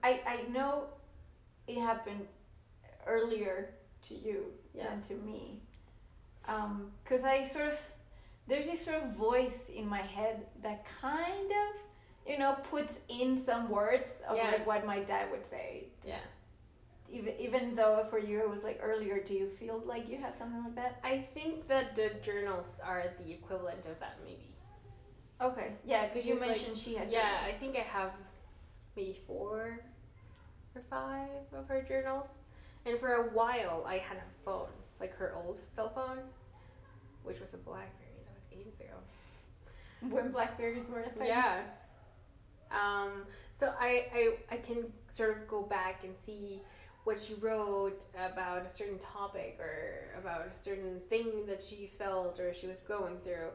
I know it happened earlier to you than to me. Because there's this sort of voice in my head that kind of, puts in some words of like what my dad would say. Yeah. Even though for you it was like earlier, do you feel like you have something like that? I think that the journals are the equivalent of that, maybe. Okay. Yeah, because you mentioned she had journals. Yeah, I think I have maybe 4 or 5 of her journals. And for a while, I had her phone, like her old cell phone, which was a BlackBerry. That was ages ago. When Blackberries were a thing. Yeah. So I can sort of go back and see what she wrote about a certain topic or about a certain thing that she felt or she was going through.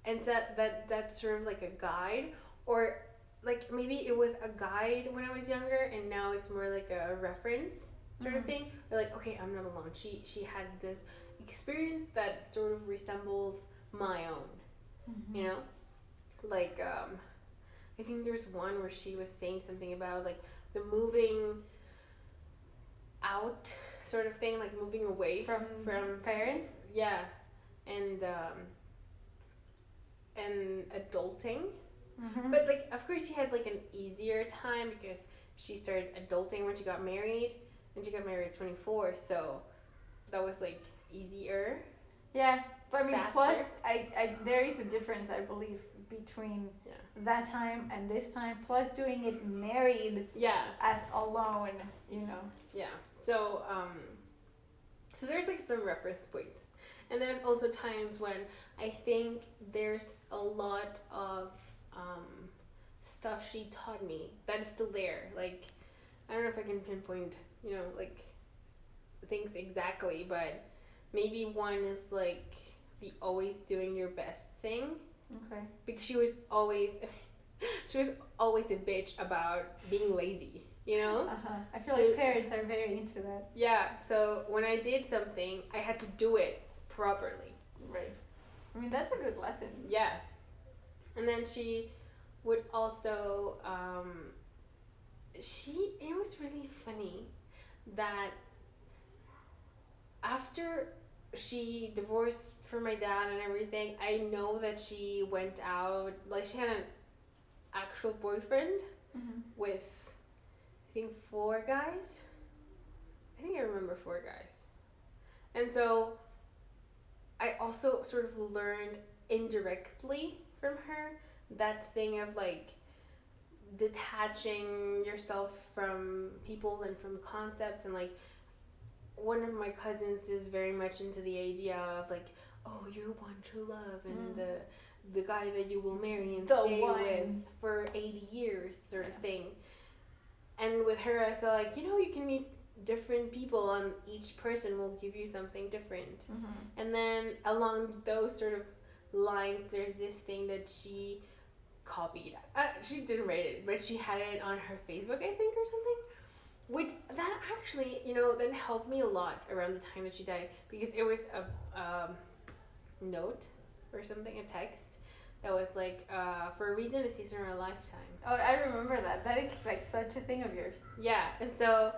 And so that's sort of like a guide, or like maybe it was a guide when I was younger and now it's more like a reference sort of thing. Or like, okay, I'm not alone. She had this experience that sort of resembles my own, Like, I think there's one where she was saying something about like the moving out sort of thing, like moving away from parents. Yeah. And adulting. But like, of course she had like an easier time because she started adulting when she got married, and she got married at 24, so that was like easier. Yeah, but I mean, faster. Plus I there is a difference, I believe, between that time and this time, plus doing it married as alone, Yeah, so there's like some reference points. And there's also times when I think there's a lot of stuff she taught me that is still there. Like, I don't know if I can pinpoint, like things exactly, but maybe one is like the always doing your best thing. Okay. Because she was always a bitch about being lazy, I feel like parents are very into that. Yeah, so when I did something, I had to do it properly. Right. I mean, that's a good lesson. Yeah. And then she would also, it was really funny that after she divorced from my dad and everything, I know that she went out, like she had an actual boyfriend with, I think, 4 guys. I think I remember 4 guys. And so I also sort of learned indirectly from her that thing of like detaching yourself from people and from concepts. And like, one of my cousins is very much into the idea of like, oh, you're one true love and the guy that you will marry and stay with for 80 years sort of thing. And with her, I felt like, you can meet different people and each person will give you something different. And then along those sort of lines, there's this thing that she copied. She didn't write it, but she had it on her Facebook, I think, or something. Which that actually, that helped me a lot around the time that she died, because it was a note or something, a text that was like, for a reason, a season, or a lifetime. Oh, I remember that. That is like such a thing of yours. Yeah, and so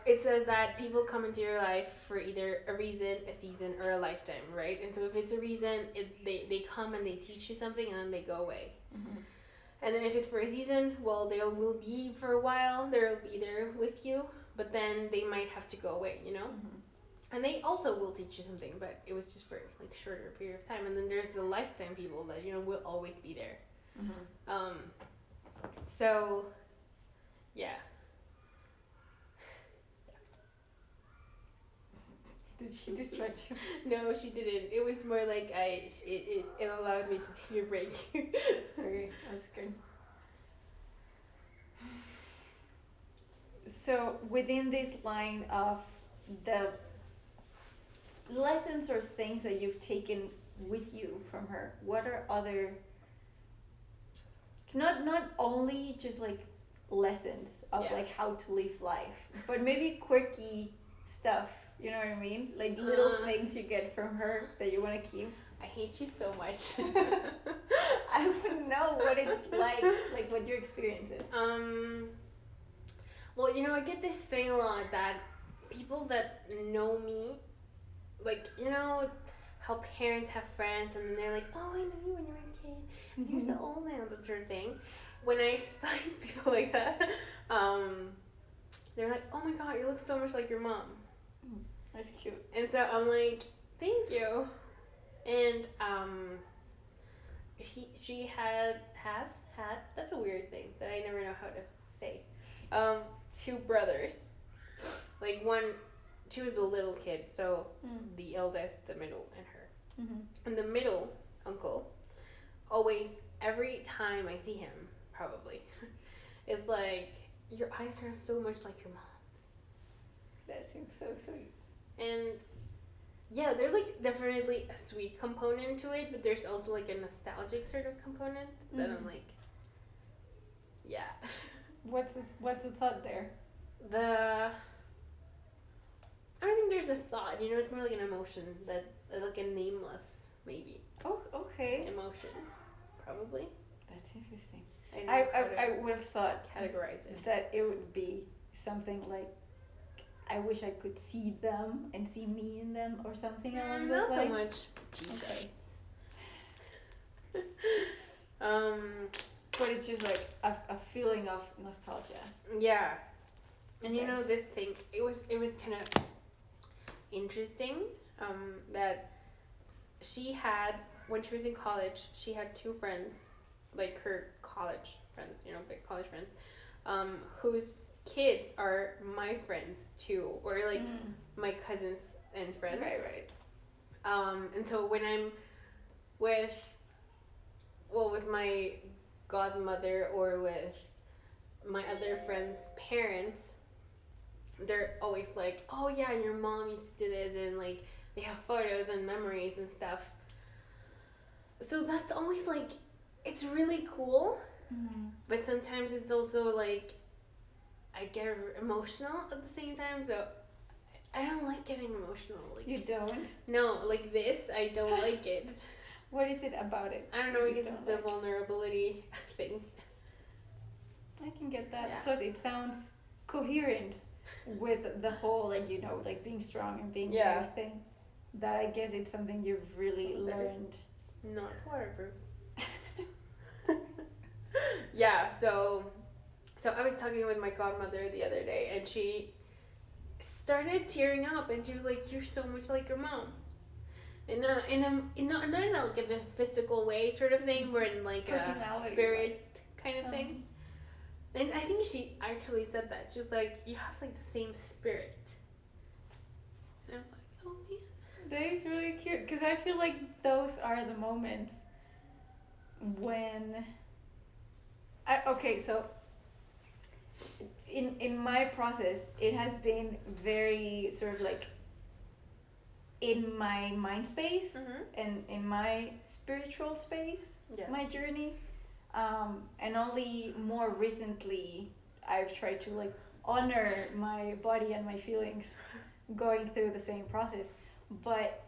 it says that people come into your life for either a reason, a season, or a lifetime, right? And so if it's a reason, they come and they teach you something and then they go away. And then if it's for a season, well, they will be for a while. They'll be there with you, but then they might have to go away, And they also will teach you something, but it was just for like a shorter period of time. And then there's the lifetime people that, will always be there. So, yeah. Did she distract you? No, she didn't. It was more like it allowed me to take a break. Okay, that's good. So within this line of the lessons or things that you've taken with you from her, what are other, not only just like lessons of like how to live life, but maybe quirky stuff, you know what I mean? Like little things you get from her that you want to keep. I hate you so much. I would know what it's like what your experience is. Well, I get this thing a lot that people that know me, like, how parents have friends and then they're like, oh, I know you when you were a kid, and you're so old now, that sort of thing. When I find people like that, they're like, oh my god, you look so much like your mom. That's cute. And so I'm like, thank you. And she has had, that's a weird thing that I never know how to say, 2 brothers. Like she was the little kid, so the eldest, the middle, and her. And the middle uncle, always, every time I see him, probably, it's like, your eyes are so much like your mom's. That seems so sweet. And yeah, there's like definitely a sweet component to it, but there's also like a nostalgic sort of component that I'm like, yeah. What's the thought there? I don't think there's a thought, it's more like an emotion, that like a nameless, maybe. Oh, okay. Emotion, probably. That's interesting. I would have thought categorize it. that it would be something like, I wish I could see them and see me in them, or something along those lines. Not so much. Jesus. Okay. But it's just like a feeling of nostalgia. Yeah. And this thing, it was kind of interesting, that she had, when she was in college, she had 2 friends, like her college friends, big college friends, whose kids are my friends too, or like my cousins and friends. Right. And so when I'm with my godmother or with my other friends' parents, they're always like, oh yeah, your mom used to do this, and like they have photos and memories and stuff. So that's always like, it's really cool, but sometimes it's also like, I get emotional at the same time, so I don't like getting emotional. Like, you don't? No, like this, I don't like it. What is it about it? I don't know, because it's a vulnerability thing. I can get that. Yeah. Plus, it sounds coherent with the whole, like, like being strong and being everything. That I guess it's something you've really learned. Not waterproof. Yeah, so I was talking with my godmother the other day, and she started tearing up, and she was like, "You're so much like your mom." Not in like a physical way sort of thing, but in like a spirit kind of thing. And I think she actually said that. She was like, "You have like the same spirit." And I was like, "Oh man." That is really cute, because I feel like those are the moments when so in my process, it has been very sort of like in my mind space and in my spiritual space, my journey, and only more recently I've tried to like honor my body and my feelings going through the same process. But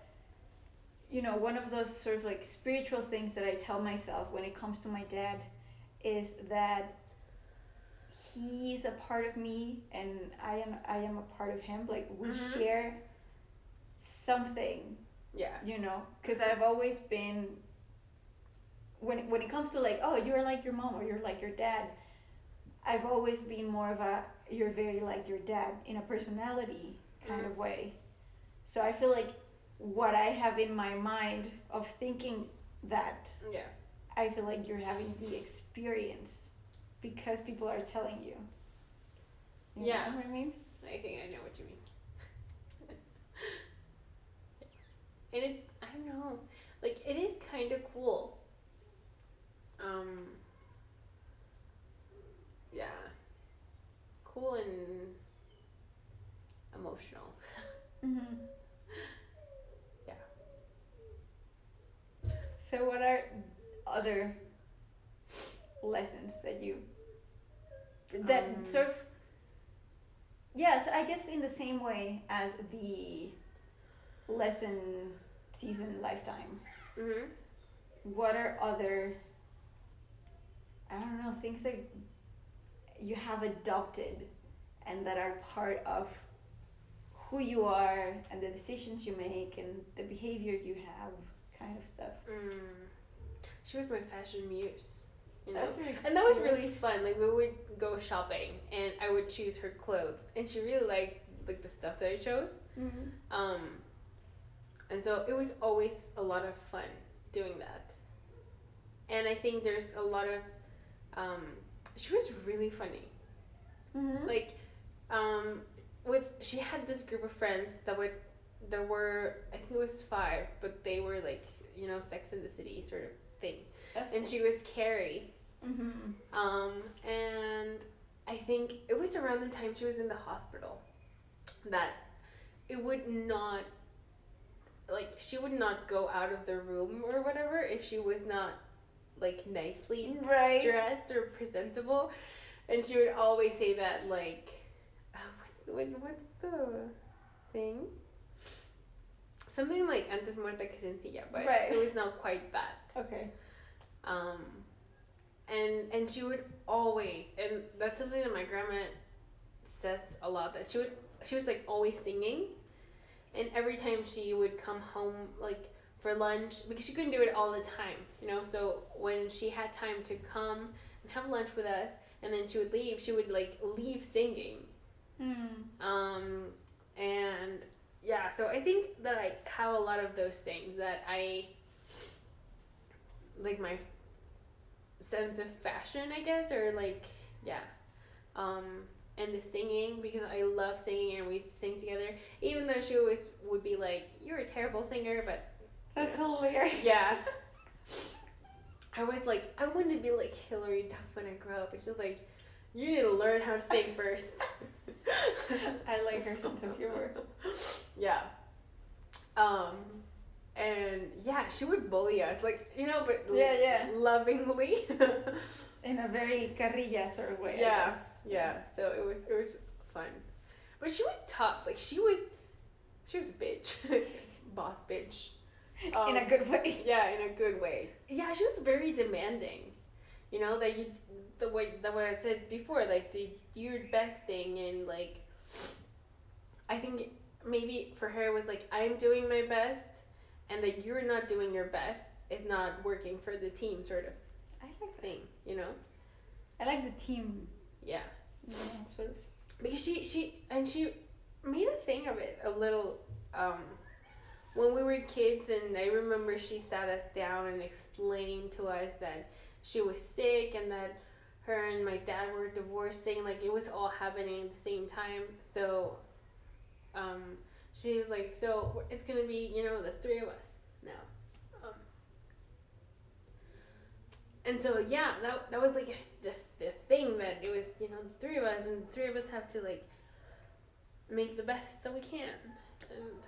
one of those sort of like spiritual things that I tell myself when it comes to my dad is that he's a part of me and I am a part of him. Like we share something. Yeah. Because I've always been, when it comes to like, oh, you're like your mom or you're like your dad, I've always been more of a, you're very like your dad in a personality kind of way. So I feel like what I have in my mind of thinking that, I feel like you're having the experience because people are telling you. You know what I mean? I think I know what you mean. And it's, I don't know, like it is kind of cool. Cool and emotional. So what are other lessons that you sort of, so I guess in the same way as the lesson season lifetime, what are other, I don't know, things that you have adopted and that are part of who you are and the decisions you make and the behavior you have, kind of stuff. She was my fashion muse, you know? That's really and that was cool. really fun. Like, we would go shopping and I would choose her clothes, and she really liked like the stuff that I chose. And so it was always a lot of fun doing that. And I think there's a lot of she was really funny. Like, she had this group of friends there were, I think it was 5, but they were like, you know, Sex and the City sort of thing. That's and cool. She was Carrie. And I think it was around the time she was in the hospital that it would not, like, she would not go out of the room or whatever if she was not like nicely dressed or presentable. And she would always say that, like, what's the thing? Something like antes muerta que sencilla, but it was not quite that. Okay. And she would always, and that's something that my grandma says a lot, that she was like always singing, and every time she would come home like for lunch, because she couldn't do it all the time, you know, so when she had time to come and have lunch with us and then she would leave, she would like leave singing. And yeah, so I think that I have a lot of those things, that I like my sense of fashion, I guess, or like, yeah, and the singing, because I love singing and we used to sing together, even though she always would be like, you're a terrible singer, but that's hilarious. Yeah. I was like, I wanted to be like Hillary Duff when I grew up. It's just like, you need to learn how to sing first. I like her sense of humor. Yeah. And yeah, she would bully us, like, you know, but lovingly. In a very carrilla sort of way. Yeah, yeah. So it was fun, but she was tough. Like, she was a bitch, boss bitch. In a good way. Yeah, in a good way. Yeah, she was very demanding. You know, that the way I said before, like, do your best thing, and like, I think maybe for her it was like, I'm doing my best, and that you're not doing your best is not working for the team, sort of. I like thing, you know. I like the team. Yeah. Sort of. Because she made a thing of it a little. When we were kids, and I remember she sat us down and explained to us that she was sick and that her and my dad were divorcing, like it was all happening at the same time. So she was like, so it's gonna be, you know, the 3 of us now. And so yeah, that was like the thing, that it was, you know, the 3 of us, and the 3 of us have to like make the best that we can. And